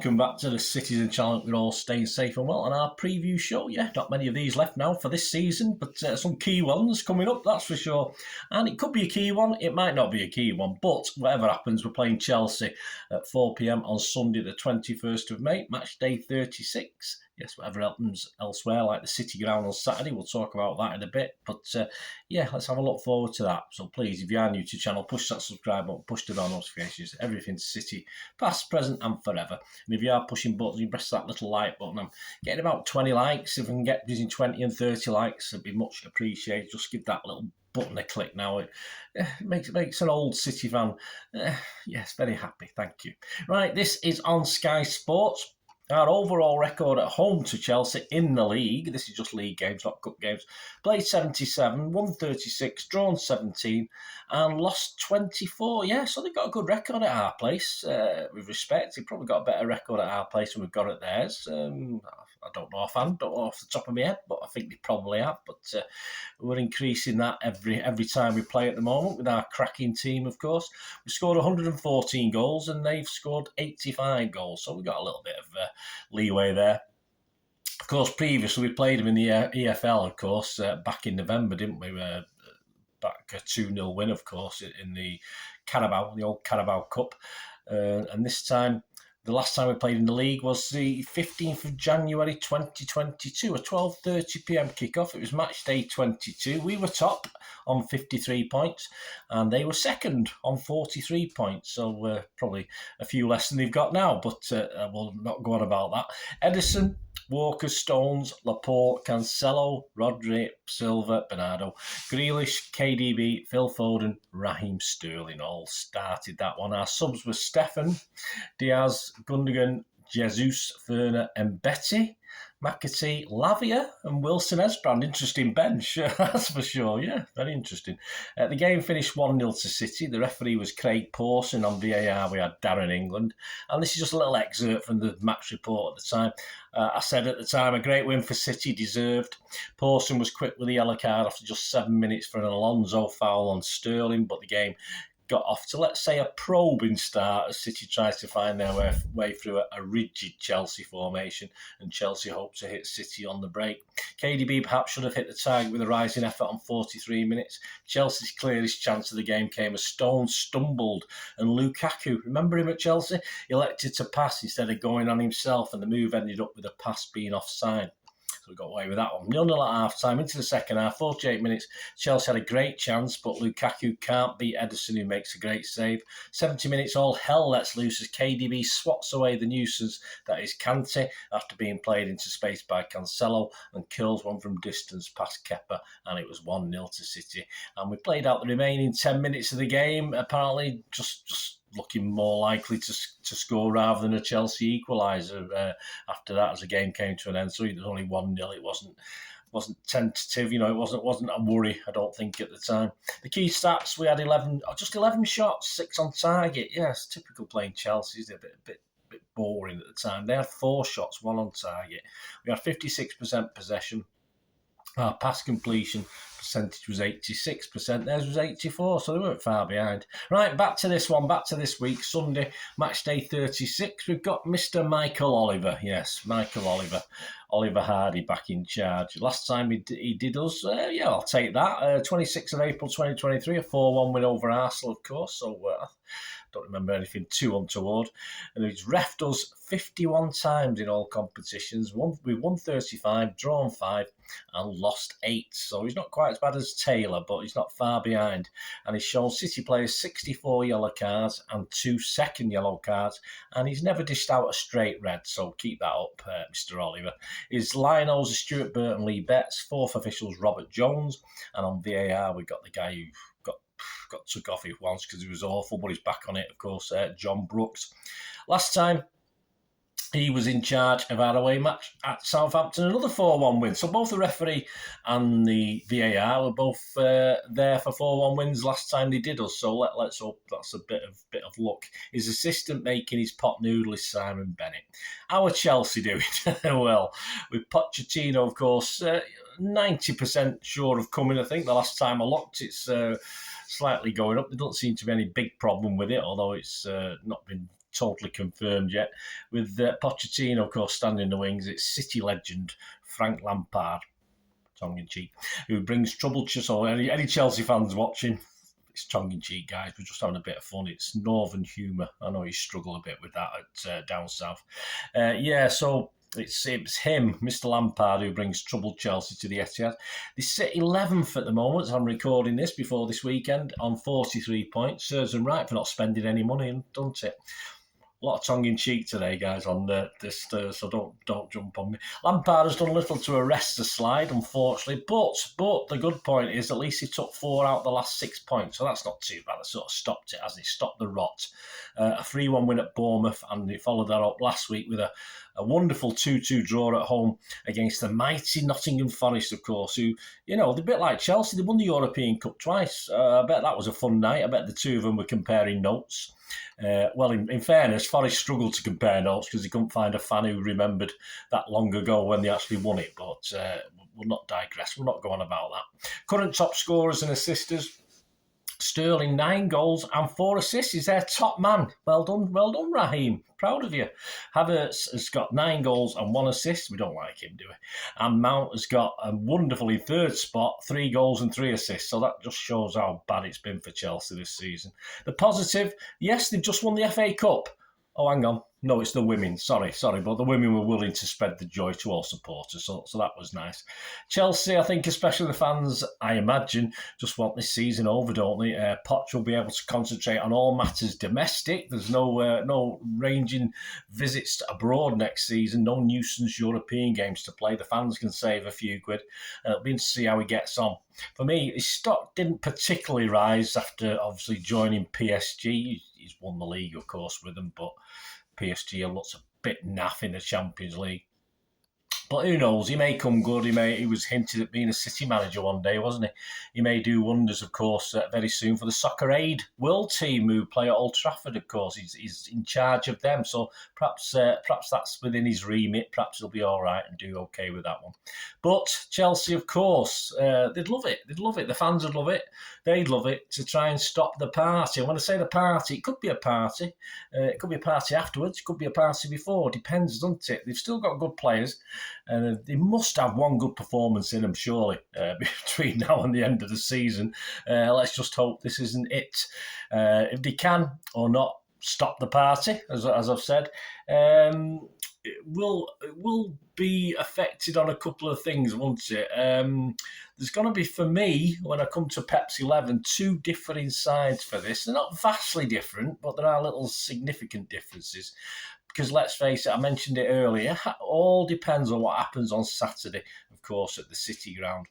welcome back to the Citizen Challenge. We're all staying safe and well on our preview show. Yeah, not many of these left now for this season, but some key ones coming up, that's for sure. And it could be a key one, it might not be a key one, but whatever happens, we're playing Chelsea at 4 p.m. on Sunday, the 21st of May, match day 36. Yes, whatever happens elsewhere, like the City Ground on Saturday, we'll talk about that in a bit. But yeah, let's have a look forward to that. So please, if you are new to the channel, push that subscribe button, push the bell notifications, everything City, past, present and forever. And if you are pushing buttons, you press that little like button. I'm getting about 20 likes. If we can get between 20 and 30 likes, it'd be much appreciated. Just give that little button a click now. It makes an old City fan, yes, very happy. Thank you. Right, this is on Sky Sports. Our overall record at home to Chelsea in the league, this is just league games, not cup games, played 77, won 36, drawn 17 and lost 24. Yeah, so they've got a good record at our place. With respect, they've probably got a better record at our place than we've got at theirs. I don't know offhand, don't know off the top of my head, but I think they probably have. But we're increasing that every time we play at the moment with our cracking team, of course. We scored 114 goals and they've scored 85 goals. So we've got a little bit of leeway there. Of course, previously we played them in the EFL, of course, back in November, didn't we? Back a 2-0 win, of course, in the old Carabao Cup. And this time, the last time we played in the league was the 15th of January 2022, a 12:30 p.m. kickoff. It was match day 22. We were top on 53 points and they were second on 43 points. So probably a few less than they've got now, but we'll not go on about that. Edison, Walker, Stones, Laporte, Cancelo, Rodri, Silva, Bernardo, Grealish, KDB, Phil Foden, Raheem Sterling all started that one. Our subs were Stefan, Diaz, Gundogan, Jesus, Werner and Betty, McAtee, Lavia and Wilson Esbrand. Interesting bench, that's for sure. Yeah, very interesting. The game finished 1-0 to City. The referee was Craig Pawson. On VAR, we had Darren England. And this is just a little excerpt from the match report at the time. I said at the time, a great win for City, deserved. Pawson was quick with the yellow card after just 7 minutes for an Alonso foul on Sterling, but the game got off to, let's say, a probing start as City tries to find their way through a rigid Chelsea formation, and Chelsea hope to hit City on the break. KDB perhaps should have hit the target with a rising effort on 43 minutes. Chelsea's clearest chance of the game came as Stones stumbled and Lukaku, remember him at Chelsea, elected to pass instead of going on himself, and the move ended up with a pass being offside. So we got away with that one. 0-0 at half-time. Into the second half, 48 minutes. Chelsea had a great chance, but Lukaku can't beat Edison, who makes a great save. 70 minutes, all hell lets loose as KDB swats away the nuisance that is Kante after being played into space by Cancelo and curls one from distance past Kepa, and it was 1-0 to City. And we played out the remaining 10 minutes of the game, apparently just looking more likely to score rather than a Chelsea equaliser after that as the game came to an end. So it was only 1-0. It wasn't tentative, it wasn't a worry, I don't think, at the time. The key stats, we had 11 shots, 6 on target. Yes, typical playing Chelsea, is a bit boring at the time. They had 4 shots, 1 on target. We had 56% possession. Our pass completion percentage was 86%. Theirs was 84%, so they weren't far behind. Right, back to this week, Sunday, match day 36. We've got Mr. Michael Oliver. Yes, Michael Oliver. Oliver Hardy back in charge. Last time he did us, yeah, I'll take that. 26th of April 2023, a 4-1 win over Arsenal, of course, so don't remember anything too untoward. And he's reffed us 51 times in all competitions. We've won 35, drawn 5, and lost 8. So he's not quite as bad as Taylor, but he's not far behind. And he's shown City players 64 yellow cards and 2 second yellow cards. And he's never dished out a straight red. So keep that up, Mr. Oliver. His linos are Stuart Burton, Lee Betts. 4th officials, Robert Jones. And on VAR, we've got the guy who got took off it once because he was awful, but he's back on it, of course, John Brooks. Last time he was in charge of our away match at Southampton, another 4-1 win. So both the referee and the VAR were both there for 4-1 wins last time they did us. So let's hope that's a bit of luck. His assistant making his pot noodle is Simon Bennett. How are Chelsea doing? Well, with Pochettino, of course, 90% sure of coming, I think. The last time I looked, it's slightly going up. There doesn't seem to be any big problem with it, although it's not been totally confirmed yet. With Pochettino, of course, standing in the wings, it's City legend Frank Lampard, tongue-in-cheek, who brings trouble. So any Chelsea fans watching, it's tongue-in-cheek, guys. We're just having a bit of fun. It's northern humour. I know you struggle a bit with that at down south. So it's him, Mr. Lampard, who brings troubled Chelsea to the Etihad. They sit 11th at the moment, as I'm recording this before this weekend, on 43 points. Serves them right for not spending any money, doesn't it? A lot of tongue-in-cheek today, guys, on this, so don't jump on me. Lampard has done little to arrest the slide, unfortunately, but the good point is at least he took 4 out of the last 6 points, so that's not too bad. It sort of stopped it, hasn't it? Stopped the rot. A 3-1 win at Bournemouth, and he followed that up last week with a wonderful 2-2 draw at home against the mighty Nottingham Forest, of course, who, they're a bit like Chelsea. They won the European Cup twice. I bet that was a fun night. I bet the two of them were comparing notes. In fairness, Forest struggled to compare notes because they couldn't find a fan who remembered that long ago when they actually won it. But we'll not digress. We'll not go on about that. Current top scorers and assisters. Sterling, 9 goals and 4 assists. He's their top man. Well done, Raheem. Proud of you. Havertz has got 9 goals and 1 assist. We don't like him, do we? And Mount has got a wonderfully third spot, 3 goals and 3 assists. So that just shows how bad it's been for Chelsea this season. The positive, yes, they've just won the FA Cup. Oh, hang on. No, it's the women. Sorry, but the women were willing to spread the joy to all supporters, so that was nice. Chelsea, I think, especially the fans, I imagine, just want this season over, don't they? Poch will be able to concentrate on all matters domestic. There's no ranging visits abroad next season, no nuisance European games to play. The fans can save a few quid, and it'll be interesting to see how he gets on. For me, his stock didn't particularly rise after, obviously, joining PSG. He's won the league, of course, with them, but PSG looks a bit naff in the Champions League. But who knows? He may come good. He was hinted at being a City manager one day, wasn't he? He may do wonders, of course, very soon for the Soccer Aid World Team who play at Old Trafford, of course. He's in charge of them. So perhaps that's within his remit. Perhaps he'll be all right and do okay with that one. But Chelsea, of course, they'd love it. They'd love it. The fans would love it. They'd love it to try and stop the party. And when I say the party, it could be a party. It could be a party afterwards. It could be a party before. Depends, doesn't it? They've still got good players. And they must have one good performance in them, surely, between now and the end of the season. Let's just hope this isn't it. If they can or not stop the party, as I've said, it will be affected on a couple of things, won't it? There's going to be, for me, when I come to Pep's 11, 2 differing sides for this. They're not vastly different, but there are little significant differences. Because let's face it, I mentioned it earlier, it all depends on what happens on Saturday, of course, at the City ground.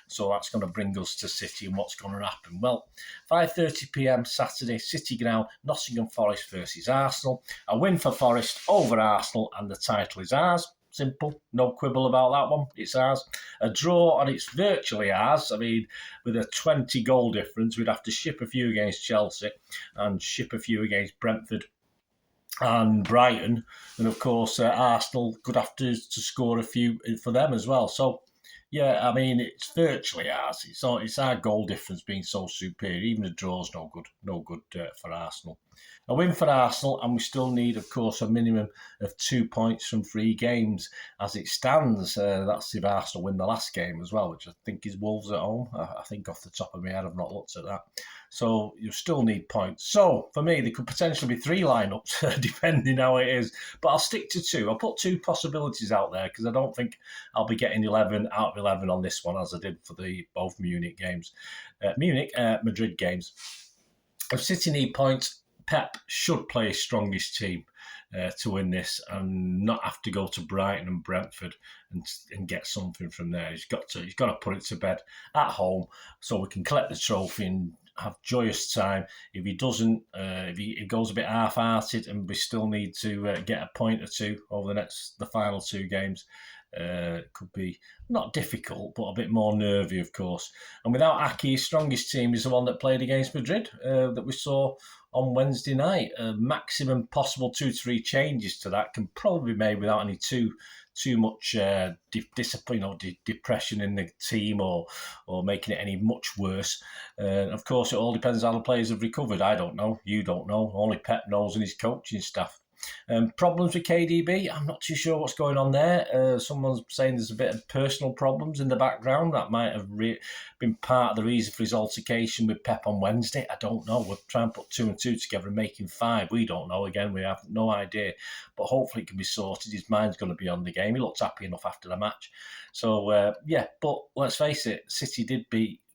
So that's going to bring us to City and what's going to happen. Well, 5:30pm Saturday, City ground, Nottingham Forest versus Arsenal. A win for Forest over Arsenal and the title is ours. Simple, no quibble about that one. It's ours. A draw and it's virtually ours. I mean, with a 20-goal difference, we'd have to ship a few against Chelsea and ship a few against Brentford and Brighton, and of course Arsenal could have to score a few for them as well. So, yeah, I mean, it's virtually ours. It's our goal difference being so superior. Even a draw's no good for Arsenal. A win for Arsenal, and we still need, of course, a minimum of 2 points from 3 games as it stands. That's if Arsenal win the last game as well, which I think is Wolves at home. I think off the top of my head, I've not looked at that. So you still need points. So for me, there could potentially be 3 lineups, depending how it is. But I'll stick to 2. I'll put 2 possibilities out there because I don't think I'll be getting 11 out of 11 on this one as I did for the both Madrid games. If City need points, Pep should play his strongest team to win this and not have to go to Brighton and Brentford and get something from there. He's got to put it to bed at home so we can collect the trophy and have joyous time. If he doesn't, if he goes a bit half-hearted and we still need to get a point or 2 over the final 2 games, it could be not difficult, but a bit more nervy, of course. And without Aki, his strongest team is the one that played against Madrid that we saw on Wednesday night. Maximum possible 2 to 3 changes to that can probably be made without any too too much depression in the team or making it any much worse. Of course, it all depends how the players have recovered. I don't know. You don't know. Only Pep knows and his coaching staff. Problems with KDB, I'm not too sure what's going on there. Someone's saying there's a bit of personal problems in the background. That might have been part of the reason for his altercation with Pep on Wednesday. I don't know. We'll try and put 2 and 2 together and make him 5. We don't know. Again, we have no idea. But hopefully it can be sorted. His mind's going to be on the game. He looked happy enough after the match. So, but let's face it, City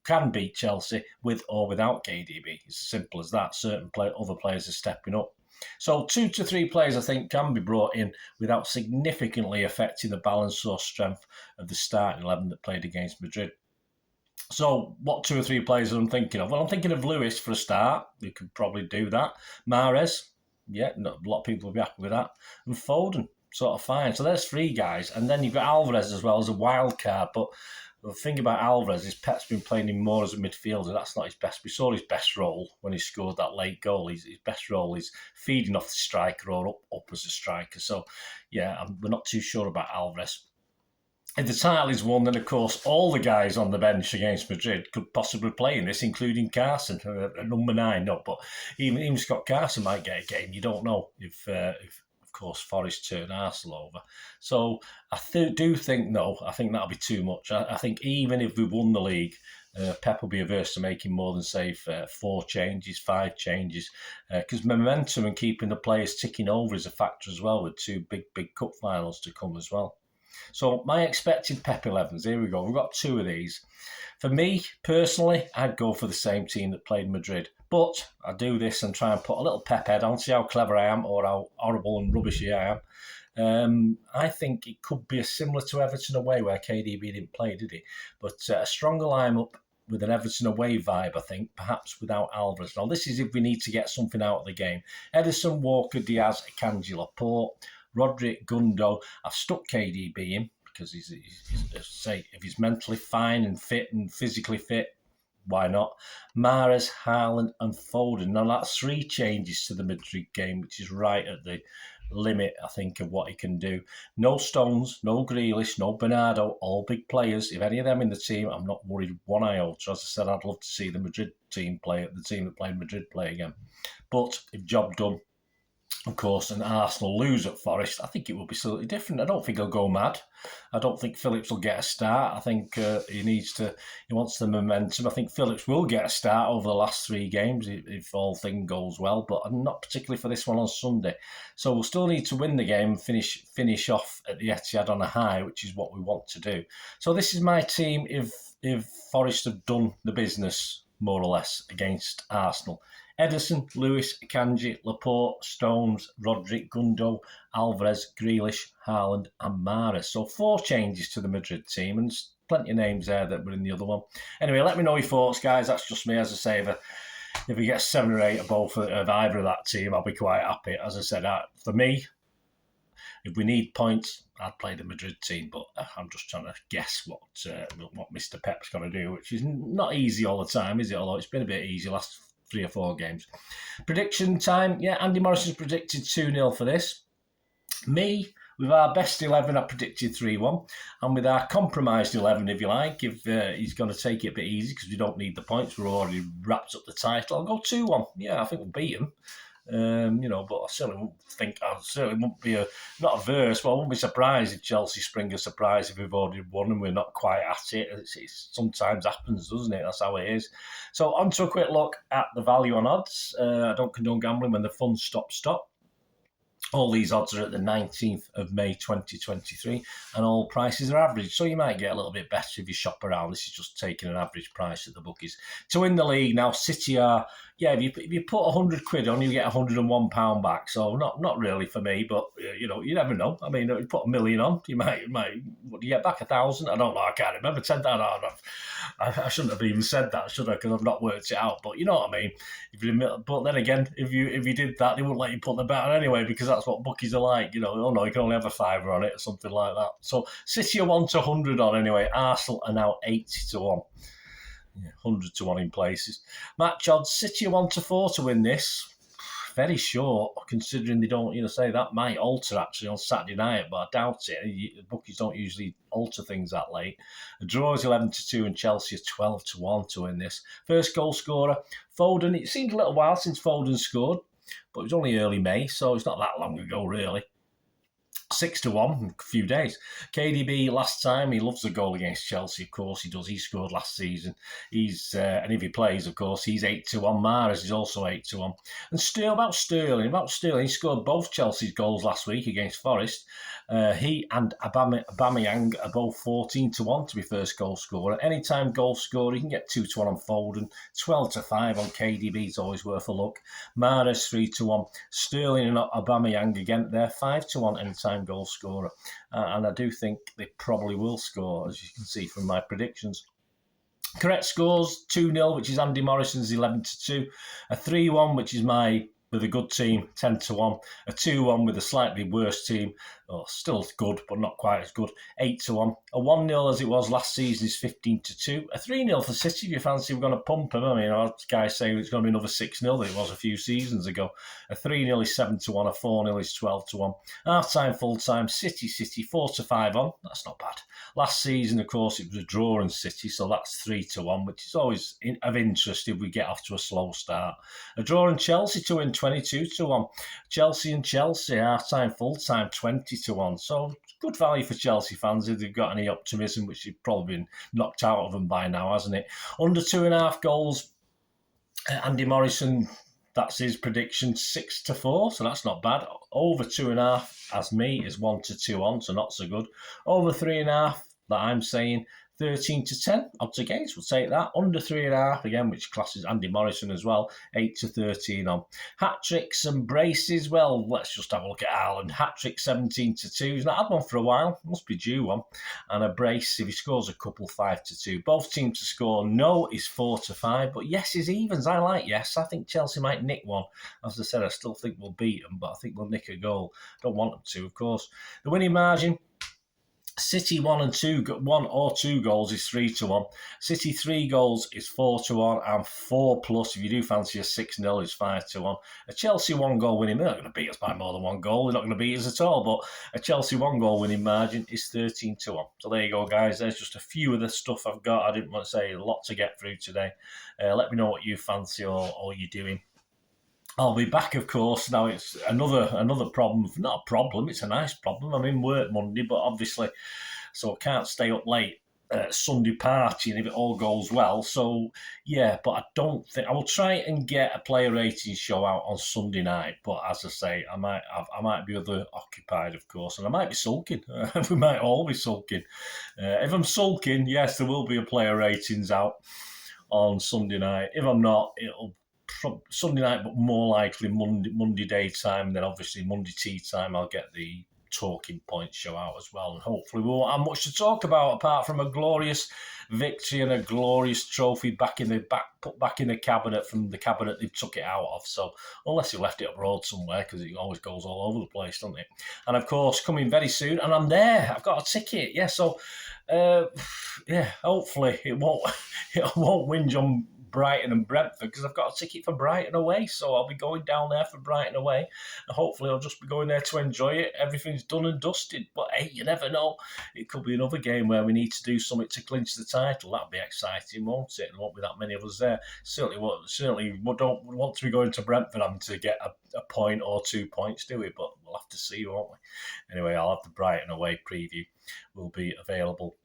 can beat Chelsea with or without KDB. It's as simple as that. Certain other players are stepping up. So 2 to 3 players, I think, can be brought in without significantly affecting the balance or strength of the starting 11 that played against Madrid. So what 2 or 3 players am I thinking of? Well, I'm thinking of Lewis for a start. We could probably do that. Mahrez, a lot of people will be happy with that. And Foden, sort of fine. So there's 3 guys. And then you've got Alvarez as well as a wild card. But the thing about Alvarez is Pep's been playing him more as a midfielder. That's not his best. We saw his best role when he scored that late goal. His best role is feeding off the striker or up as a striker. So, we're not too sure about Alvarez. If the title is won, then, of course, all the guys on the bench against Madrid could possibly play in this, including Carson, number 9. No, but even Scott Carson might get a game. You don't know if of course, Forest turn Arsenal over. So I do think, I think that'll be too much. I think even if we won the league, Pep will be averse to making more than, say, 4 changes, 5 changes, because momentum and keeping the players ticking over is a factor as well, with 2 big cup finals to come as well. So my expected Pep 11s, here we go. We've got 2 of these. For me, personally, I'd go for the same team that played Madrid. But I do this and try and put a little Pep head on, see how clever I am or how horrible and rubbishy I am. I think it could be similar to Everton away, where KDB didn't play, did he? But a stronger lineup with an Everton away vibe, I think, perhaps without Alvarez. Now, this is if we need to get something out of the game. Ederson, Walker, Diaz, Akanji, Laporte, Rodri, Gundo. I've stuck KDB in because he's if he's mentally fine and fit and physically fit, why not? Mahrez, Haaland and Foden. Now, that's 3 changes to the Madrid game, which is right at the limit, I think, of what he can do. No Stones, no Grealish, no Bernardo, all big players. If any of them in the team, I'm not worried one iota. As I said, I'd love to see the Madrid team play, the team that played Madrid play again. But if job done, of course, and Arsenal lose at Forest, I think it will be slightly different. I don't think he'll go mad. I don't think Phillips will get a start. I think he wants the momentum. I think Phillips will get a start over the last 3 games if all things goes well, but not particularly for this one on Sunday. So we'll still need to win the game and finish off at the Etihad on a high, which is what we want to do. So this is my team if Forest have done the business, more or less, against Arsenal. Ederson, Lewis, Akanji, Laporte, Stones, Rodri, Gundo, Alvarez, Grealish, Haaland and Mahrez. So 4 changes to the Madrid team, and there's plenty of names there that were in the other one. Anyway, let me know your thoughts, guys. That's just me. As I say, if we get 7 or 8 of both of either of that team, I'll be quite happy. As I said, for me, if we need points, I'd play the Madrid team, but I'm just trying to guess what Mr. Pep's going to do, which is not easy all the time, is it? Although it's been a bit easy last 3 or 4 games. Prediction time. Andy Morrison's predicted 2-0 for this. Me, with our best 11, I predicted 3-1. And with our compromised 11, if you like, if he's going to take it a bit easy because we don't need the points, we're already wrapped up the title, I'll go 2-1. I think we'll beat him. But I certainly won't be not averse, but I won't be surprised if Chelsea spring a surprise if we've already won and we're not quite at it. It sometimes happens, doesn't it? That's how it is. So on to a quick look at the value on odds. I don't condone gambling when the fun stop. All these odds are at the 19th of May 2023 and all prices are average, so you might get a little bit better if you shop around. This is just taking an average price at the bookies. To win the league now, City are, if you put £100 on, you get £101 back, so not really for me, but you never know. I mean, you put $1 million on, you might what do you get back, 1,000? I don't know, I can't remember. I shouldn't have even said that, should I? Because I've not worked it out, but you know what I mean. But then again, if you did that, they wouldn't let you put the bet on anyway, because that's what bookies are like. You can only have a £5 on it or something like that. So City are 1 to 100 on anyway. Arsenal are now 80 to 1. 100 to 1 in places. Match odds, City are 1 to 4 to win this. very short, considering they don't, say that might alter actually on Saturday night, but I doubt it. The bookies don't usually alter things that late. The draw is 11-2 and Chelsea is 12-1 to win this. First goal scorer, Foden. It seems a little while since Foden scored, but it was only early May, so it's not that long ago, really. 6-1 in a few days. KDB last time, he loves a goal against Chelsea, of course he does. He scored last season. And if he plays, of course, he's 8-1. Mahrez is also 8-1. And still about Sterling, he scored both Chelsea's goals last week against Forest. He and Aubameyang are both 14-1 to be first goal scorer. Anytime goal scorer, you can get 2-1 on Foden, 12-5 on KDB. It's always worth a look. Mahrez 3-1. Sterling and Aubameyang again, they're 5-1 anytime goal scorer, and I do think they probably will score, as you can see from my predictions. Correct scores: 2-0, which is Andy Morrison's 11-2, a 3-1, which is my with a good team, 10-1, a 2-1 with a slightly worse team, still good but not quite as good, 8-1, a 1-0 as it was last season is 15-2, a 3-0 for City if you fancy we're going to pump them. I mean, guys saying it's going to be another 6-0 that it was a few seasons ago. A 3-0 is 7-1, a 4-0 is 12-1. Half-time, full-time, City, 4-5 on, that's not bad. Last season, of course, it was a draw in City, so that's 3-1, which is always of interest if we get off to a slow start. A draw in Chelsea to win 22-1. Chelsea and Chelsea, half-time, full-time, 20-1. So good value for Chelsea fans if they've got any optimism, which has probably been knocked out of them by now, hasn't it? Under 2.5 goals, Andy Morrison, that's his prediction, 6-4, so that's not bad. Over 2.5, as me, is 1-2 on, so not so good. Over 3.5, that I'm saying, 13-10 odds against, we'll take that. Under 3.5 again, which classes Andy Morrison as well, 8-13 on. Hat tricks and braces, well, let's just have a look at Haaland. Hat trick 17-2, he's not had one for a while, must be due one. And a brace, if he scores a couple, 5-2. Both teams to score, no is 4-5, but yes is evens. I like yes. I think Chelsea might nick one. As I said, I still think we'll beat them, but I think we'll nick a goal. Don't want them to, of course. The winning margin, City 1 or 2 goals is 3-1. City 3 goals is 4-1, and 4 plus if you do fancy a 6-0 is 5-1. A Chelsea 1 goal winning, they're not going to beat us by more than 1 goal. They're not going to beat us at all. But a Chelsea 1 goal winning margin is 13-1. So there you go, guys. There's just a few of the stuff I've got. I didn't want to say a lot to get through today. Let me know what you fancy or you're doing. I'll be back, of course. Now it's another problem. Not a problem, it's a nice problem. I'm in work Monday, but obviously, so I can't stay up late Sunday partying if it all goes well. So, yeah, but I don't think... I will try and get a player rating show out on Sunday night, but as I say, I might be other occupied, of course, and I might be sulking. We might all be sulking. If I'm sulking, yes, there will be a player ratings out on Sunday night. If I'm not, it'll Sunday night, but more likely Monday daytime, and then obviously Monday tea time I'll get the talking points show out as well, and hopefully we won't have much to talk about apart from a glorious victory and a glorious trophy put back in the cabinet from the cabinet they took it out of. So unless you left it up road somewhere, because it always goes all over the place, doesn't it? And of course coming very soon, and I'm there, I've got a ticket, yeah. So hopefully it won't whinge on Brighton and Brentford, because I've got a ticket for Brighton away, so I'll be going down there for Brighton away, and hopefully I'll just be going there to enjoy it. Everything's done and dusted, but hey, you never know. It could be another game where we need to do something to clinch the title. That'll be exciting, won't it? There won't be that many of us there. Certainly we don't want to be going to Brentford having to get a point or 2 points, do we? But we'll have to see, won't we? Anyway, I'll have the Brighton away preview will be available.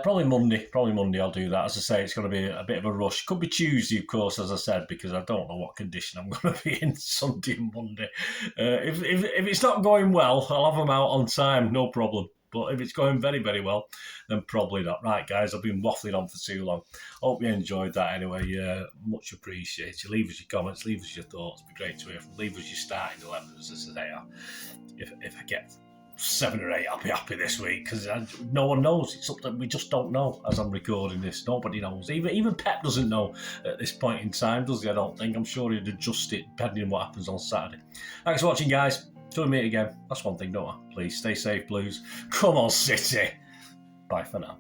Probably Monday I'll do that. As I say, it's going to be a bit of a rush. Could be Tuesday, of course, as I said, because I don't know what condition I'm going to be in Sunday and Monday. If it's not going well, I'll have them out on time, no problem. But if it's going very, very well, then probably not. Right, guys, I've been waffling on for too long. Hope you enjoyed that anyway. Much appreciated. Leave us your comments, leave us your thoughts. It'd be great to hear from. Leave us your starting 11s, as I say. If I get 7 or 8, I'll be happy this week, because no one knows. It's something we just don't know as I'm recording this. Nobody knows. Even Pep doesn't know at this point in time, does he? I don't think. I'm sure he'd adjust it depending on what happens on Saturday. Thanks for watching, guys. Till we meet again. That's one thing, don't I? Please stay safe, Blues. Come on, City. Bye for now.